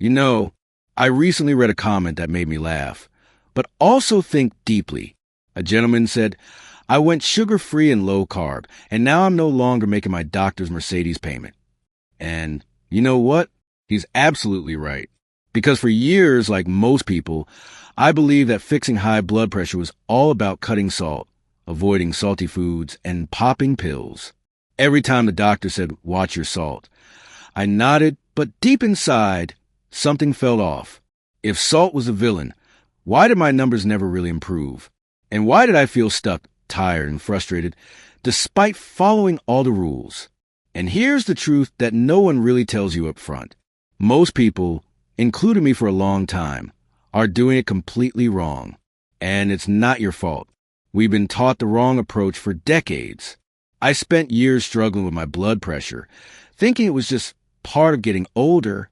You know, I recently read a comment that made me laugh, but also think deeply. A gentleman said, I went sugar-free and low-carb, and now I'm no longer making my doctor's Mercedes payment. And you know what? He's absolutely right. Because for years, like most people, I believed that fixing high blood pressure was all about cutting salt, avoiding salty foods, and popping pills. Every time the doctor said, watch your salt, I nodded, but deep inside, something felt off. If salt was a villain, why did my numbers never really improve? And why did I feel stuck, tired, and frustrated, despite following all the rules? And here's the truth that no one really tells you up front. Most people, including me for a long time, are doing it completely wrong. And it's not your fault. We've been taught the wrong approach for decades. I spent years struggling with my blood pressure, thinking it was just part of getting older.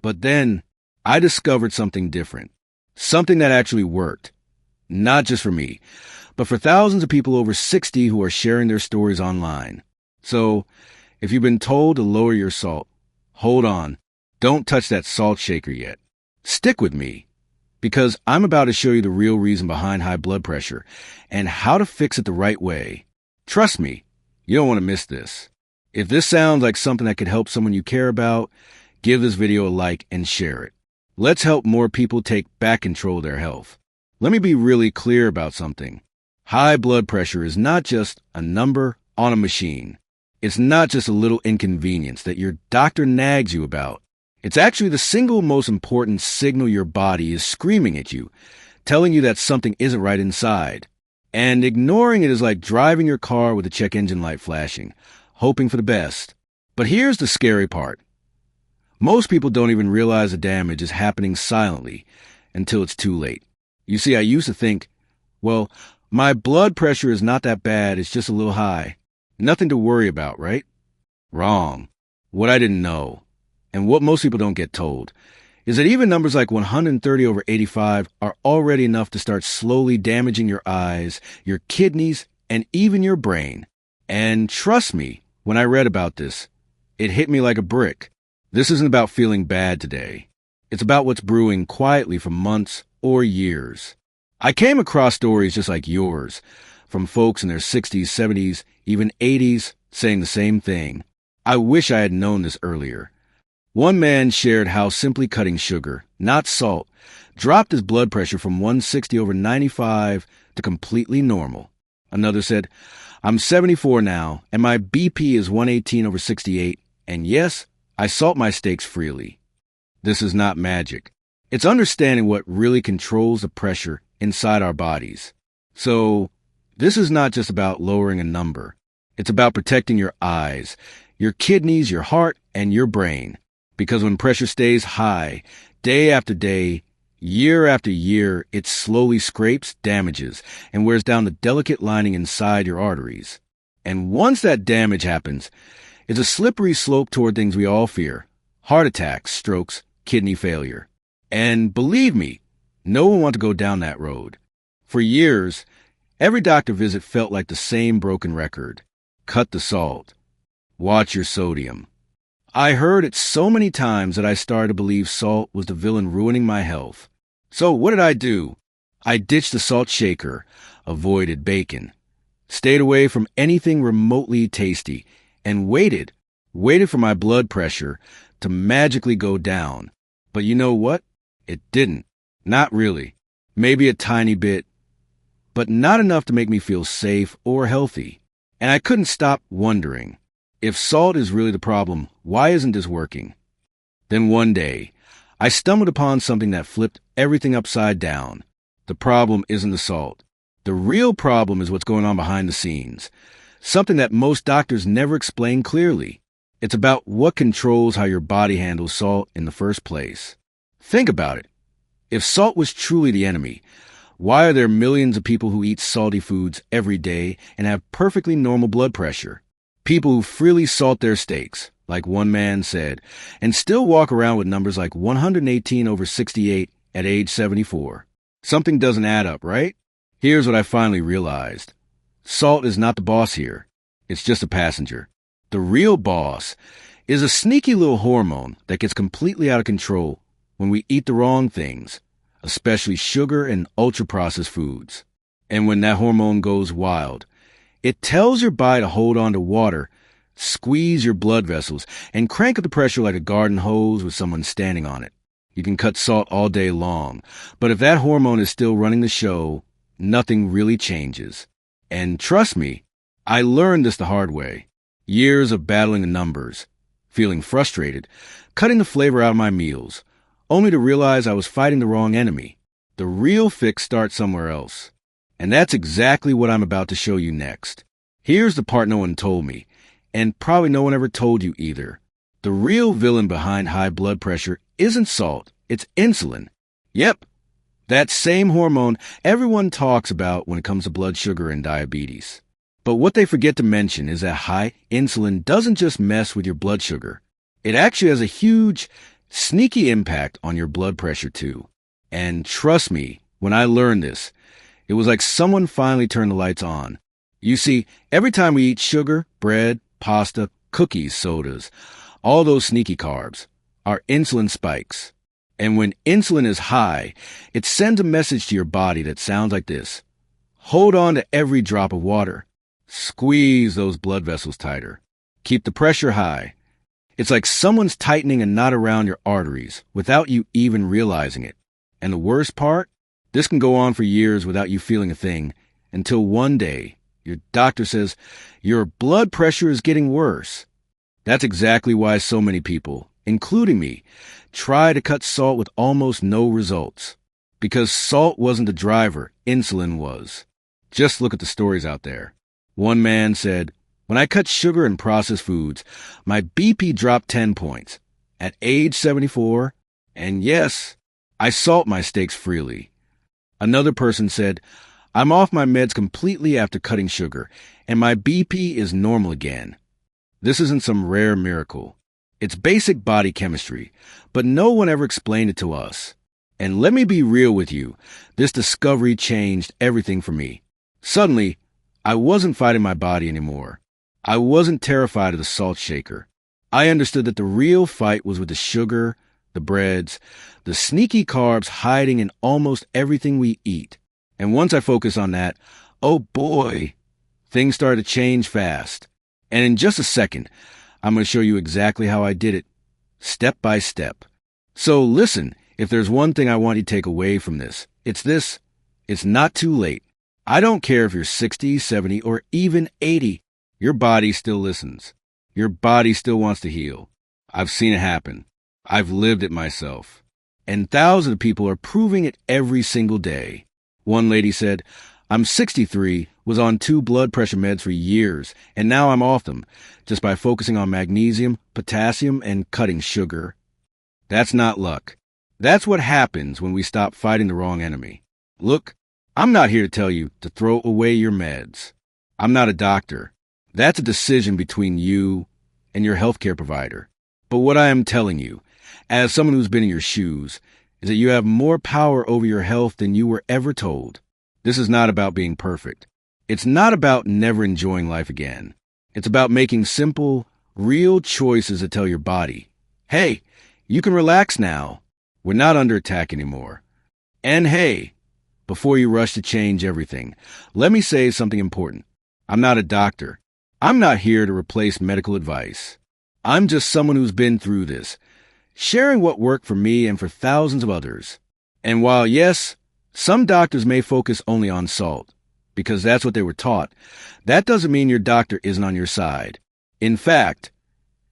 But then I discovered something different, something that actually worked, not just for me, but for thousands of people over 60 who are sharing their stories online. So if you've been told to lower your salt, hold on. Don't touch that salt shaker yet. Stick with me, because I'm about to show you the real reason behind high blood pressure and how to fix it the right way. Trust me, you don't want to miss this. If this sounds like something that could help someone you care about, give this video a like and share it. Let's help more people take back control of their health. Let me be really clear about something. High blood pressure is not just a number on a machine. It's not just a little inconvenience that your doctor nags you about. It's actually the single most important signal your body is screaming at you, telling you that something isn't right inside. And ignoring it is like driving your car with the check engine light flashing, hoping for the best. But here's the scary part. Most people don't even realize the damage is happening silently until it's too late. You see, I used to think, well, my blood pressure is not that bad, it's just a little high. Nothing to worry about, right? Wrong. What I didn't know, and what most people don't get told, is that even numbers like 130/85 are already enough to start slowly damaging your eyes, your kidneys, and even your brain. And trust me, when I read about this, it hit me like a brick. This isn't about feeling bad today. It's about what's brewing quietly for months or years. I came across stories just like yours, from folks in their 60s, 70s, even 80s, saying the same thing. I wish I had known this earlier. One man shared how simply cutting sugar, not salt, dropped his blood pressure from 160/95 to completely normal. Another said, I'm 74 now, and my BP is 118/68, and yes, I salt my steaks freely. This is not magic. It's understanding what really controls the pressure inside our bodies. So, this is not just about lowering a number. It's about protecting your eyes, your kidneys, your heart, and your brain. Because when pressure stays high, day after day, year after year, it slowly scrapes, damages, and wears down the delicate lining inside your arteries. And once that damage happens, it's a slippery slope toward things we all fear: heart attacks, strokes, kidney failure. And believe me, no one wants to go down that road. For years, every doctor visit felt like the same broken record. Cut the salt. Watch your sodium. I heard it so many times that I started to believe salt was the villain ruining my health. So what did I do? I ditched the salt shaker, avoided bacon, stayed away from anything remotely tasty, and waited for my blood pressure to magically go down. But you know what? It didn't. Not really. Maybe a tiny bit, but not enough to make me feel safe or healthy. And I couldn't stop wondering, if salt is really the problem, why isn't this working? Then one day, I stumbled upon something that flipped everything upside down. The problem isn't the salt. The real problem is what's going on behind the scenes, something that most doctors never explain clearly. It's about what controls how your body handles salt in the first place. Think about it. If salt was truly the enemy, why are there millions of people who eat salty foods every day and have perfectly normal blood pressure? People who freely salt their steaks, like one man said, and still walk around with numbers like 118/68 at age 74. Something doesn't add up, right? Here's what I finally realized. Salt is not the boss here. It's just a passenger. The real boss is a sneaky little hormone that gets completely out of control when we eat the wrong things, especially sugar and ultra-processed foods. And when that hormone goes wild, it tells your body to hold on to water, squeeze your blood vessels, and crank up the pressure like a garden hose with someone standing on it. You can cut salt all day long, but if that hormone is still running the show, nothing really changes. And trust me, I learned this the hard way. Years of battling the numbers, feeling frustrated, cutting the flavor out of my meals, only to realize I was fighting the wrong enemy. The real fix starts somewhere else. And that's exactly what I'm about to show you next. Here's the part no one told me, and probably no one ever told you either. The real villain behind high blood pressure isn't salt, it's insulin. Yep, that same hormone everyone talks about when it comes to blood sugar and diabetes. But what they forget to mention is that high insulin doesn't just mess with your blood sugar. It actually has a huge, sneaky impact on your blood pressure too. And trust me, when I learned this, it was like someone finally turned the lights on. You see, every time we eat sugar, bread, pasta, cookies, sodas, all those sneaky carbs, our insulin spikes. And when insulin is high, it sends a message to your body that sounds like this. Hold on to every drop of water. Squeeze those blood vessels tighter. Keep the pressure high. It's like someone's tightening a knot around your arteries without you even realizing it. And the worst part? This can go on for years without you feeling a thing, until one day, your doctor says, your blood pressure is getting worse. That's exactly why so many people, including me, try to cut salt with almost no results. Because salt wasn't the driver, insulin was. Just look at the stories out there. One man said, when I cut sugar and processed foods, my BP dropped 10 points. At age 74, and yes, I salt my steaks freely. Another person said, I'm off my meds completely after cutting sugar, and my BP is normal again. This isn't some rare miracle. It's basic body chemistry, but no one ever explained it to us. And let me be real with you, this discovery changed everything for me. Suddenly, I wasn't fighting my body anymore. I wasn't terrified of the salt shaker. I understood that the real fight was with the sugar, the breads, the sneaky carbs hiding in almost everything we eat. And once I focused on that, oh boy, things started to change fast. And in just a second, I'm going to show you exactly how I did it, step by step. So listen, if there's one thing I want you to take away from this, it's this: it's not too late. I don't care if you're 60, 70, or even 80. Your body still listens. Your body still wants to heal. I've seen it happen. I've lived it myself. And thousands of people are proving it every single day. One lady said, I'm 63, was on 2 blood pressure meds for years, and now I'm off them, just by focusing on magnesium, potassium, and cutting sugar. That's not luck. That's what happens when we stop fighting the wrong enemy. Look, I'm not here to tell you to throw away your meds. I'm not a doctor. That's a decision between you and your healthcare provider. But what I am telling you, as someone who's been in your shoes, is that you have more power over your health than you were ever told. This is not about being perfect. It's not about never enjoying life again. It's about making simple, real choices that tell your body, hey, you can relax now. We're not under attack anymore. And hey, before you rush to change everything, let me say something important. I'm not a doctor. I'm not here to replace medical advice. I'm just someone who's been through this, sharing what worked for me and for thousands of others. And while, yes, some doctors may focus only on salt, because that's what they were taught, that doesn't mean your doctor isn't on your side. In fact,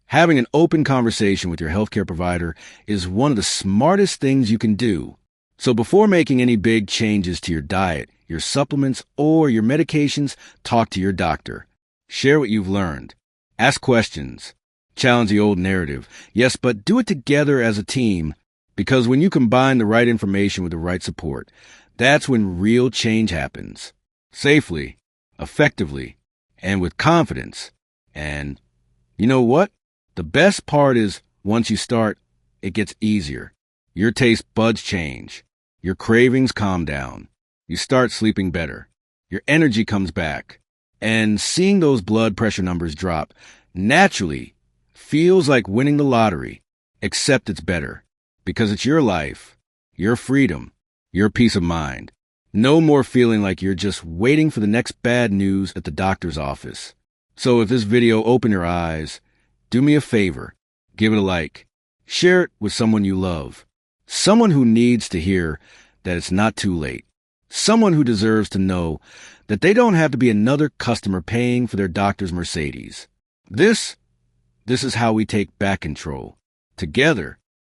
having an open conversation with your healthcare provider is one of the smartest things you can do. So before making any big changes to your diet, your supplements, or your medications, talk to your doctor. Share what you've learned. Ask questions. Challenge the old narrative. Yes, but do it together as a team, because when you combine the right information with the right support, that's when real change happens. Safely, effectively, and with confidence. And you know what? The best part is once you start, it gets easier. Your taste buds change. Your cravings calm down. You start sleeping better. Your energy comes back. And seeing those blood pressure numbers drop naturally feels like winning the lottery, except it's better. Because it's your life, your freedom, your peace of mind. No more feeling like you're just waiting for the next bad news at the doctor's office. So if this video opened your eyes, do me a favor, give it a like. Share it with someone you love. Someone who needs to hear that it's not too late. Someone who deserves to know that they don't have to be another customer paying for their doctor's Mercedes. This is how we take back control. Together,